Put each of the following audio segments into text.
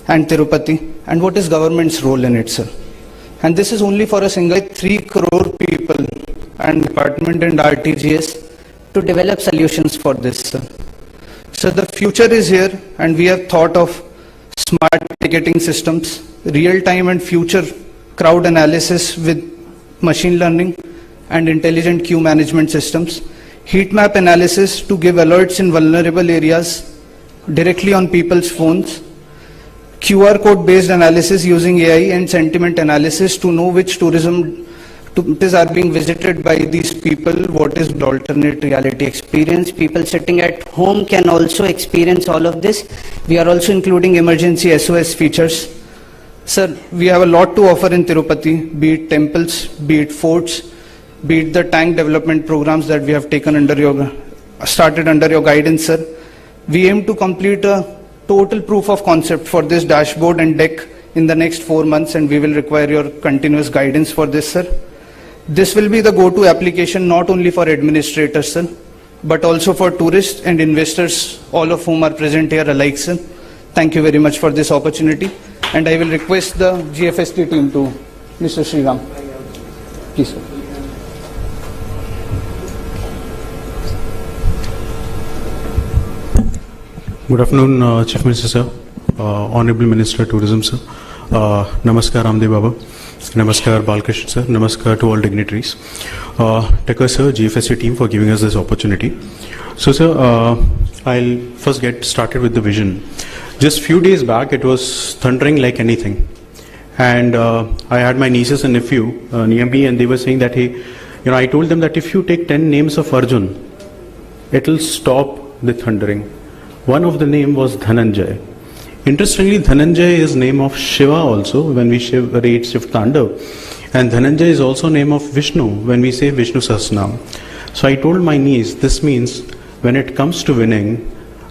and Tirupati, and what is government's role in it, sir? And this is only for a single 3 crore people and department and RTGS to develop solutions for this, sir. So the future is here, and we have thought of smart ticketing systems, real-time and future crowd analysis with machine learning and intelligent queue management systems, heat map analysis to give alerts in vulnerable areas directly on people's phones, QR code based analysis using AI and sentiment analysis to know which tourism are being visited by these people, what is the alternate reality experience. People sitting at home can also experience all of this. We are also including emergency SOS features. Sir, we have a lot to offer in Tirupati, be it temples, be it forts, be it the tank development programs that we have taken started under your guidance, sir. We aim to complete a total proof of concept for this dashboard and deck in the next 4 months, and we will require your continuous guidance for this, sir. This will be the go-to application not only for administrators, sir, but also for tourists and investors, all of whom are present here alike, sir. Thank you very much for this opportunity, and I will request the GFST team to Mr. Sriram. Please, sir. Good afternoon, Chief Minister, sir, Honorable Minister, Tourism, sir. Namaskar, Ramdev Baba. Namaskar, Balkrishna, sir. Namaskar to all dignitaries. Thank you, sir, GFST team, for giving us this opportunity. So, sir, I'll first get started with the vision. Just few days back, it was thundering like anything. And I had my nieces and nephew near me, and they were saying that, hey, I told them that if you take 10 names of Arjun, it'll stop the thundering. One of the name was Dhananjay. Interestingly, Dhananjay is name of Shiva also when we read Shiv Tandav, and Dhananjay is also name of Vishnu when we say Vishnu Sahasranam. So I told my niece, this means when it comes to winning,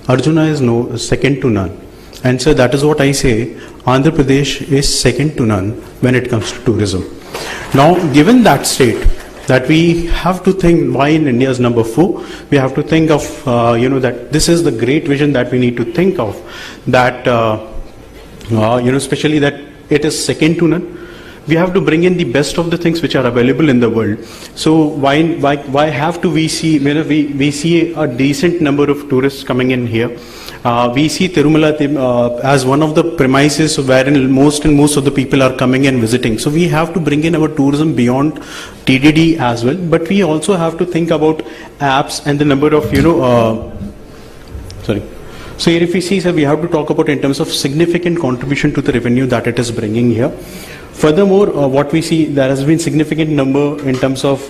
Arjuna is second to none. And so that is what I say, Andhra Pradesh is second to none when it comes to tourism. Now, given that state, that we have to think why in India is number 4, we have to think of, that this is the great vision that we need to think of, that, especially that it is second to none. We have to bring in the best of the things which are available in the world. So why have to we see, we see a decent number of tourists coming in here. We see Tirumala as one of the premises wherein most of the people are coming and visiting. So we have to bring in our tourism beyond TDD as well. But we also have to think about apps and the number of, So here if we see, sir, we have to talk about in terms of significant contribution to the revenue that it is bringing here. Furthermore, what we see, there has been significant number in terms of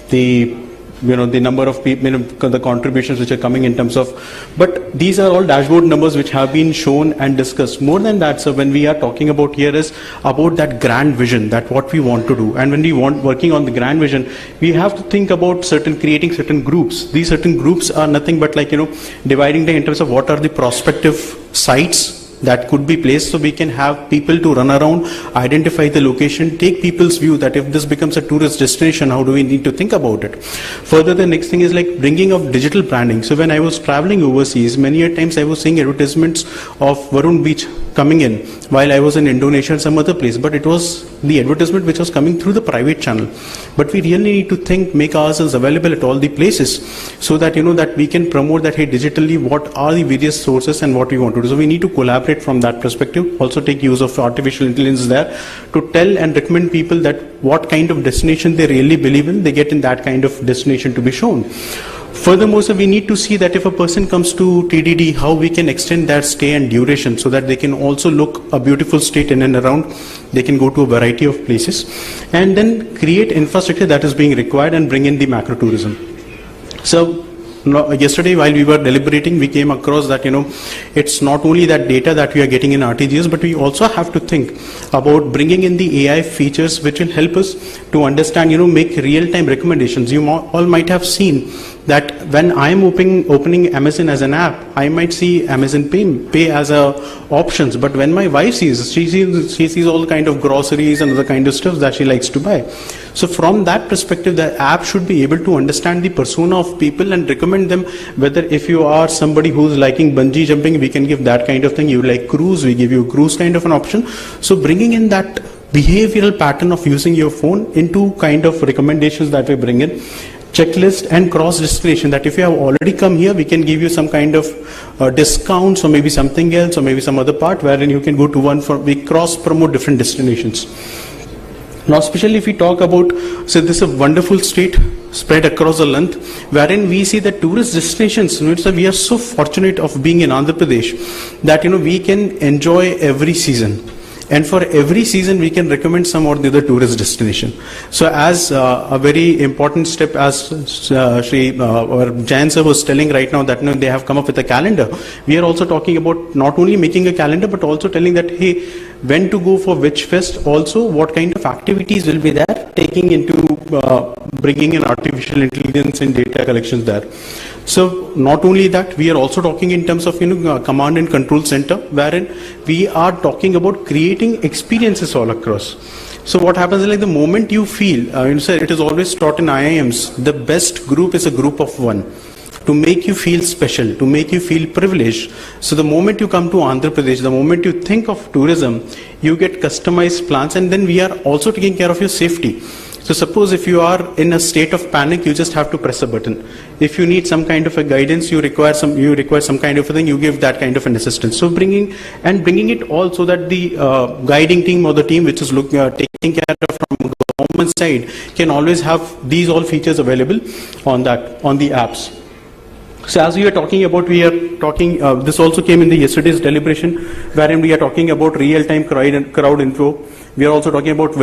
the number of people, the contributions which are coming in terms of, but these are all dashboard numbers which have been shown and discussed. More than that, sir, when we are talking about here is about that grand vision, that what we want to do. And when we working on the grand vision, we have to think about creating certain groups. These certain groups are nothing but like, dividing them in terms of what are the prospective sites that could be placed, so we can have people to run around, identify the location, take people's view that if this becomes a tourist destination, how do we need to think about it. Further, the next thing is like bringing of digital branding. So when I was traveling overseas, many a times I was seeing advertisements of Varun Beach coming in while I was in Indonesia and some other place, but it was the advertisement which was coming through the private channel. But we really need to make ourselves available at all the places, so that that we can promote that, hey, digitally what are the various sources and what we want to do. So we need to collaborate from that perspective, also take use of artificial intelligence there to tell and recommend people that what kind of destination they really believe in, they get in that kind of destination to be shown. Furthermore, so we need to see that if a person comes to TDD, how we can extend their stay and duration so that they can also look a beautiful state in and around. They can go to a variety of places and then create infrastructure that is being required and bring in the macro tourism. So yesterday while we were deliberating, we came across that it's not only that data that we are getting in RTGS, but we also have to think about bringing in the AI features which will help us to understand, make real-time recommendations. You all might have seen that when I am opening Amazon as an app, I might see Amazon Pay as a options, but when my wife sees, she sees all kind of groceries and other kind of stuff that she likes to buy. So from that perspective, the app should be able to understand the persona of people and recommend them, whether if you are somebody who's liking bungee jumping, we can give that kind of thing. You like cruise, we give you cruise kind of an option. So bringing in that behavioral pattern of using your phone into kind of recommendations that we bring in, checklist and cross distillation, that if you have already come here, we can give you some kind of discounts or maybe something else or maybe some other part wherein you can go to one for, we cross promote different destinations. Now, especially if we talk about, so this is a wonderful state spread across the length, wherein we see that tourist destinations, we are so fortunate of being in Andhra Pradesh that, we can enjoy every season. And for every season, we can recommend some or the other tourist destination. So as a very important step, as or Jayan sir was telling right now that they have come up with a calendar, we are also talking about not only making a calendar, but also telling that, hey, when to go for which fest, also what kind of activities will be there, taking into bringing in artificial intelligence and data collections there. So not only that, we are also talking in terms of command and control center, wherein we are talking about creating experiences all across. So what happens is, like, the moment you feel, it is always taught in IIMs, the best group is a group of one, to make you feel special, to make you feel privileged. So the moment you come to Andhra Pradesh, the moment you think of tourism, you get customized plans, and then we are also taking care of your safety. So suppose if you are in a state of panic, you just have to press a button. If you need some kind of a guidance, you require some kind of a thing, you give that kind of an assistance. So bringing it all so that the guiding team or the team which is taking care of from government side can always have these all features available on the apps. So as we are talking, this also came in the yesterday's deliberation, wherein we are talking about real-time crowd info. We are also talking about